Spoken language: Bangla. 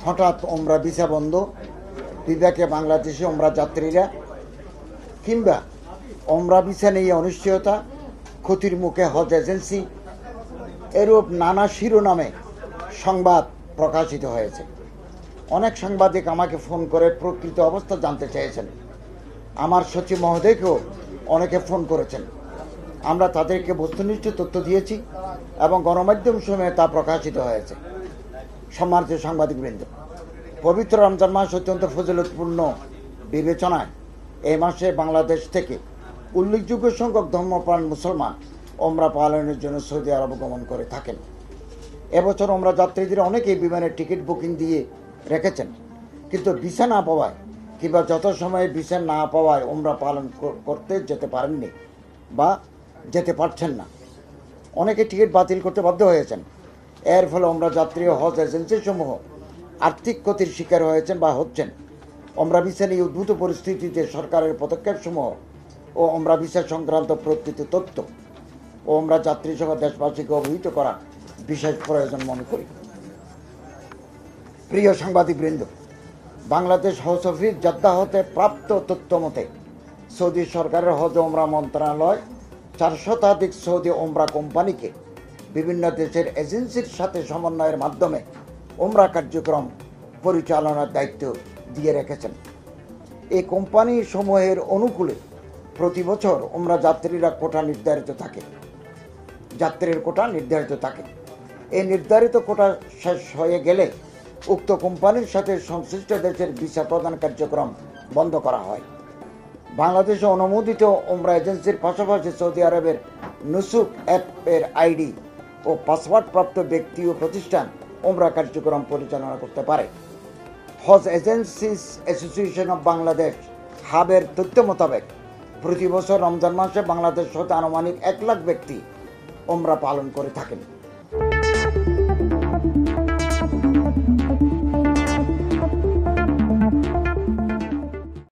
হঠাৎ ওমরা ভিসা বন্ধ, বিবেকে বাংলাদেশি ওমরা যাত্রীরা কিংবা ওমরা ভিসা নিয়ে অনিশ্চয়তা, ক্ষতির মুখে হজ এজেন্সি, এরূপ নানা শিরোনামে সংবাদ প্রকাশিত হয়েছে। অনেক সাংবাদিক আমাকে ফোন করে প্রকৃত অবস্থা জানতে চেয়েছেন। আমার সচিব মহোদয়কেও অনেকে ফোন করেছেন। আমরা তাদেরকে বস্তুনিষ্ঠ তথ্য দিয়েছি এবং গণমাধ্যম সময়ে তা প্রকাশিত হয়েছে। সম্মানিত সাংবাদিকবৃন্দ, পবিত্র রমজান মাস অত্যন্ত ফজিলতপূর্ণ বিবেচনায় এই মাসে বাংলাদেশ থেকে উল্লেখযোগ্য সংখ্যক ধর্মপ্রাণ মুসলমান ওমরা পালনের জন্য সৌদি আরব গমন করে থাকেন। এবছর ওমরা যাত্রীদের অনেকেই বিমানের টিকিট বুকিং দিয়ে রেখেছেন, কিন্তু ভিসা না পাওয়ায় কিংবা যত সময়ে ভিসা না পাওয়ায় ওমরা পালন করতে যেতে পারেননি বা যেতে পারছেন না। অনেকে টিকিট বাতিল করতে বাধ্য হয়েছেন। এর ফলে ওমরা যাত্রী ও হজ এজেন্সি সমূহ আর্থিক ক্ষতির শিকার হয়েছেন বা হচ্ছেন। ওমরা ভিসা নিয়ে উদ্ভূত পরিস্থিতিতে সরকারের পদক্ষেপসমূহ ও ওমরা ভিসা সংক্রান্ত প্রকৃত তথ্য ও ওমরা যাত্রী সহ দেশবাসীকে অবহিত করা বিশেষ প্রয়োজন মনে করি। প্রিয় সাংবাদিকবৃন্দ, বাংলাদেশ হজ অফিস জেদ্দাহ হতে প্রাপ্ত তথ্য মতে সৌদি সরকারের হজ ওমরা মন্ত্রণালয় 4 শতাধিক সৌদি ওমরা কোম্পানিকে বিভিন্ন দেশের এজেন্সির সাথে সমন্বয়ের মাধ্যমে ওমরা কার্যক্রম পরিচালনার দায়িত্ব দিয়ে রেখেছেন। এই কোম্পানি সমূহের অনুকূলে প্রতি বছর ওমরা যাত্রীর কোটা নির্ধারিত থাকে। এই নির্ধারিত কোটা শেষ হয়ে গেলে উক্ত কোম্পানির সাথে সংশ্লিষ্ট দেশের ভিসা প্রদান কার্যক্রম বন্ধ করা হয়। বাংলাদেশে অনুমোদিত ওমরা এজেন্সির পাশাপাশি সৌদি আরবের নুসুক অ্যাপের আইডি ও পাসওয়ার্ড প্রাপ্ত ব্যক্তি ও প্রতিষ্ঠান ওমরা কার্যক্রম পরিচালনা করতে পারে। হজ এজেন্সিস অ্যাসোসিয়েশন অব বাংলাদেশ হাবের তথ্য মোতাবেক প্রতি বছর রমজান মাসে বাংলাদেশ হতে আনুমানিক 1 লাখ ব্যক্তি ওমরা পালন করে থাকেন।